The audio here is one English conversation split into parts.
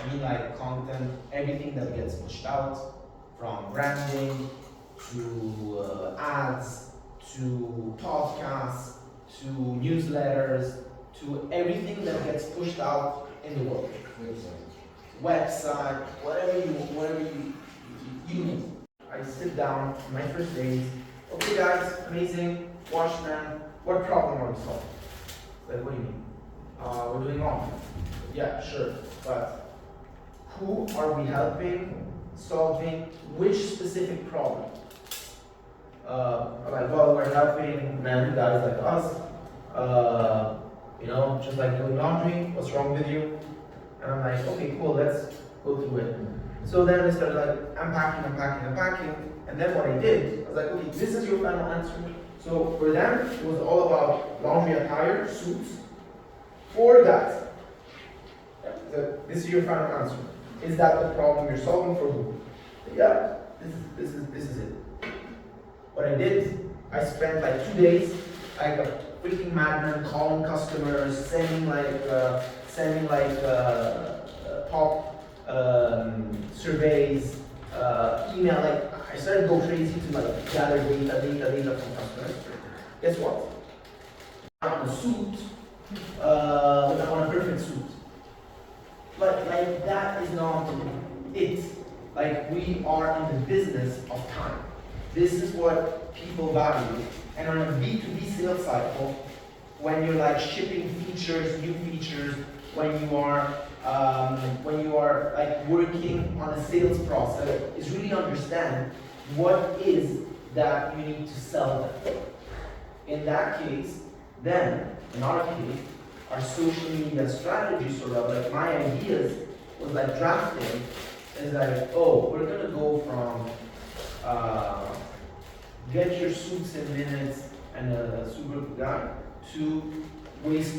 I mean like content, everything that gets pushed out, from branding to ads, to podcasts, to newsletters, to everything that gets pushed out in the world. Website, whatever you need. I sit down my first days. Okay guys, amazing, Washmen, what problem are we solving? Like, what do you mean? We're doing wrong. Yeah, sure, but who are we helping, solving which specific problem? Like, well, we're helping men, guys like us, you know, just like doing laundry, what's wrong with you? And I'm like, okay, cool, let's go through it. So then I started like unpacking, and then what I did, I was like, okay, this is your final answer. So for them, it was all about laundry attire, suits, for guys. So this is your final answer. Is that the problem you're solving for who? Yeah, this is it. What I did, I spent like 2 days, like a freaking madman, calling customers, sending pop surveys, email. Like I started to go crazy to like gather data from customers. Guess what? On a suit, on a perfect suit. But like that is not it. Like we are in the business of time. This is what people value. And on a B2B sales cycle, when you're like shipping features, new features, when you are like working on a sales process, is really understand what is that you need to sell them. In that case, then in our case, our social media strategy, sort of like my ideas was like drafting, is like, oh, we're gonna go from get your suits in minutes and a super good guy to waste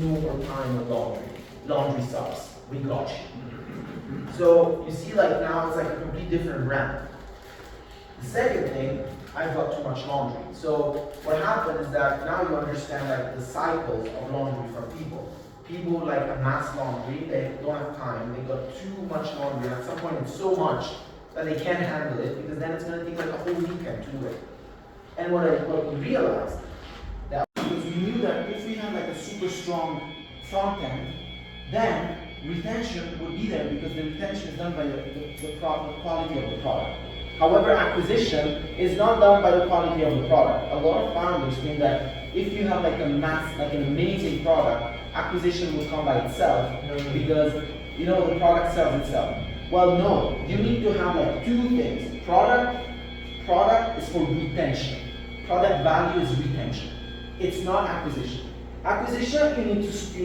no more time on laundry sucks, we got you. So you see, like now it's like a complete different brand. The second thing, I've got too much laundry. So what happened is that now you understand like the cycles of laundry from people. People who like amass laundry, they don't have time, they got too much laundry, and at some point it's so much that they can't handle it, because then it's going to take like a whole weekend to do it. And what we realized, that because we knew that if we had like a super strong front end, then retention would be there, because the retention is done by the quality of the product. However, acquisition is not done by the quality of the product. A lot of founders think that if you have like an amazing product, acquisition will come by itself, because you know the product sells itself. Well, no, you need to have like two things. Product is for retention. Product value is retention. It's not acquisition. Acquisition, you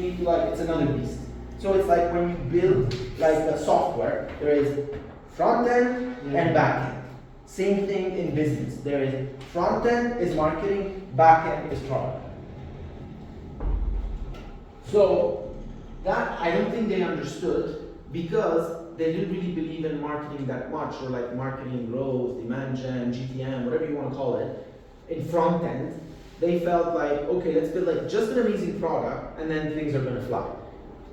need to like, it's another beast. So it's like when you build like a software, there is front end and back end. Same thing in business. There is front end is marketing, back end is product. So that I don't think they understood, because they didn't really believe in marketing that much, or like marketing growth, demand gen, GTM, whatever you want to call it. In front end, they felt like, okay, let's build like just an amazing product, and then things are going to fly.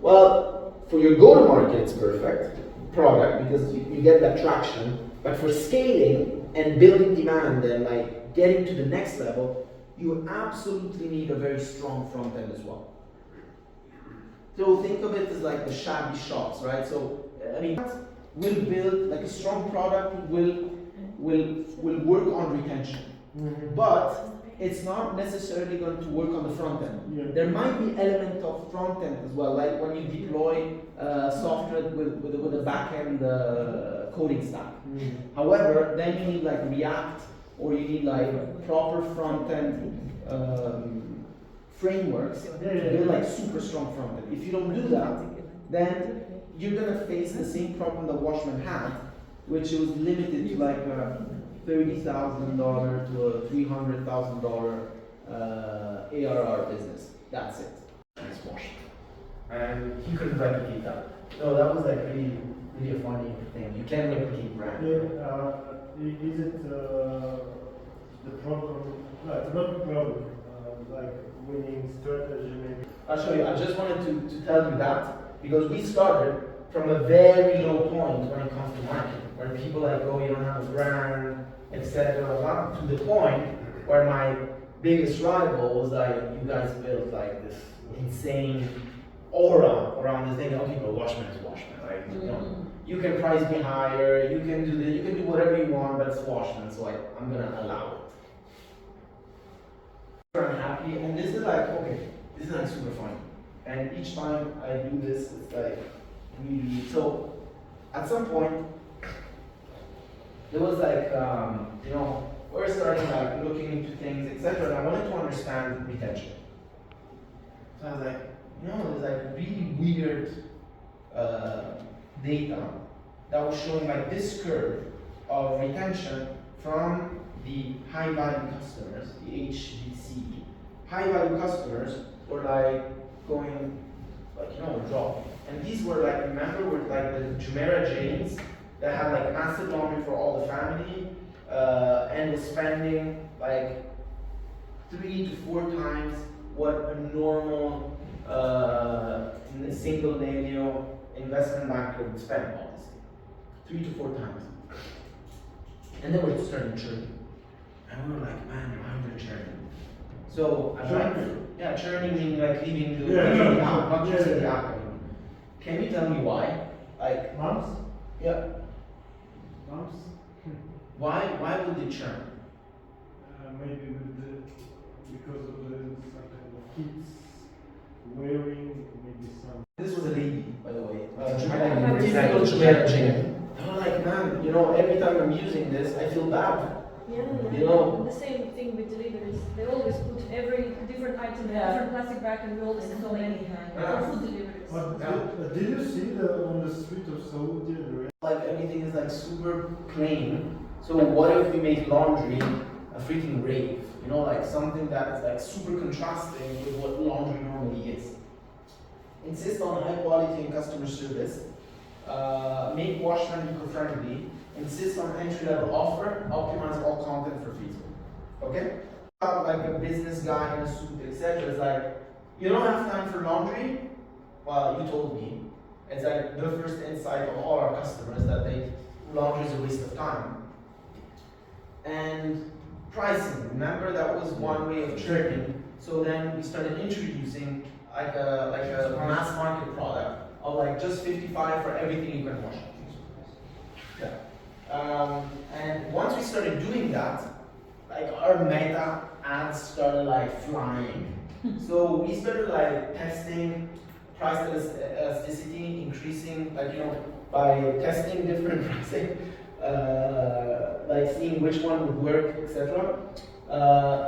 Well, for your go-to-market, it's perfect product, because you get that traction. But for scaling and building demand and like getting to the next level, you absolutely need a very strong front end as well. So think of it as like the shabby shops, right? So I mean, will build like a strong product, will work on retention, but it's not necessarily going to work on the front end. There might be element of front end as well, like when you deploy software with a back end coding stack. However, then you need like React, or you need like proper front end frameworks to build like super strong front end. If you don't do that, then you're gonna face the same problem that Washmen had, which was limited to like $30,000 to a $300,000 ARR business. That's it. It's Washmen, and he couldn't replicate that. So that was like really a funny thing. You can't replicate brand. Is it the problem? No, it's not a problem. Like winning strategy, maybe. I'll show you. I just wanted to tell you that, because we started from a very low point when it comes to marketing, where people like, oh, you don't have a brand, etc. To the point where my biggest rival was like, you guys built like this insane aura around this thing. Okay, but Washmen is Washmen, right? You know, you can price me higher, you can do this, you can do whatever you want, but it's Washmen, so I'm gonna allow it. I'm happy, and this is like, okay, this is like super funny. And each time I do this, it's like really, so at some point, there was like, you know, we're starting like looking into things, etc. And I wanted to understand retention. So I was like, you know, there's like really weird data that was showing like this curve of retention from the high value customers, the HVC. High value customers were like going, like, you know, dropping. And these were like, remember, were like the Jumeirah Jains that had like massive laundry for all the family and was spending like 3 to 4 times what a normal single Nelio investment banker would spend, honestly. 3 to 4 times. And then we started churning. And we were like, man, why are we churning? So I went, yeah, churning meaning like leaving the app, not just the app anymore. Can you tell me why? Like Months? Yeah. Months? Why would they churn? Maybe because of the kids wearing maybe some. This was a lady, by the way. Typical Jumeirah Jain. They were like, man, you know, every time I'm using this, I feel bad. Yeah, You know, the same thing with deliveries. They always put every different item in a different plastic bag, and we always so many for food deliveries. But did you see on the street of Saudi Arabia? like everything is like super plain. So what if we make laundry a freaking rave? You know, like something that is like super contrasting with what laundry normally is. Insist on high quality and customer service. Make Washmen eco-friendly. Insist on entry-level offer. Optimize all content for Facebook. Okay? Like a business guy in a suit, etc. It's like, you don't have time for laundry? Well, you told me. It's like the first insight of all our customers that laundry is a waste of time. And pricing, remember that was one way of churning. So then we started introducing like a mass market product of like just 55 for everything you can wash. Yeah. And once we started doing that, like our meta ads started like flying. So we started like testing price elasticity, increasing, like, you know, by testing different pricing, like seeing which one would work, etc.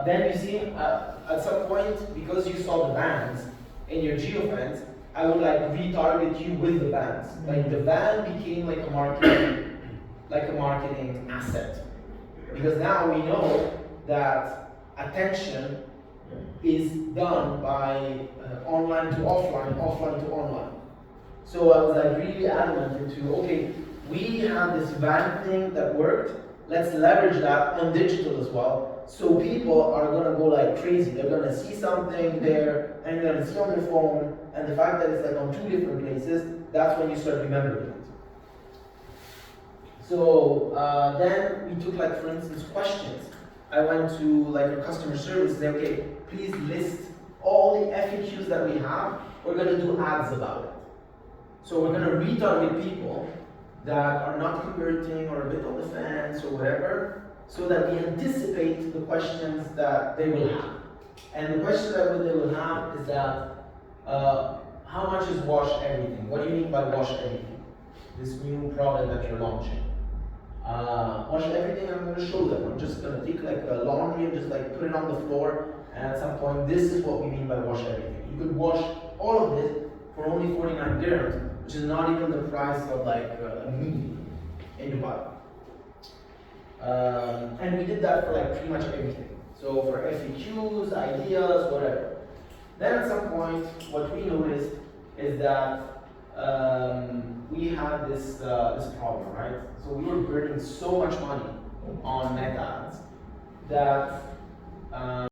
Then you see, at some point, because you saw the bands in your geofence, I would like retarget you with the bands. Like the band became like a marketing asset, because now we know that attention is done by online to offline, offline to online. So I was like really adamant into, okay, we have this van thing that worked, let's leverage that on digital as well. So people are gonna go like crazy. They're gonna see something there and they're gonna see on their phone, and the fact that it's like on 2 different places, that's when you start remembering it. So then we took like, for instance, questions. I went to like a customer service and said, okay, please list all the FAQs that we have. We're gonna do ads about it. So we're gonna retarget people that are not converting or a bit on the fence or whatever, so that we anticipate the questions that they will have. And the question that they will have is that, how much is wash everything? What do you mean by wash everything? This new product that you're launching. Wash everything, I'm gonna show them. I'm just gonna take like a laundry and just like put it on the floor, and at some point, this is what we mean by wash everything. You could wash all of this for only 49 dirhams, which is not even the price of like a meal in Dubai. And we did that for like pretty much everything. So for FAQs, ideas, whatever. Then at some point, what we noticed is that we had this problem, right? So we were burning so much money on net ads that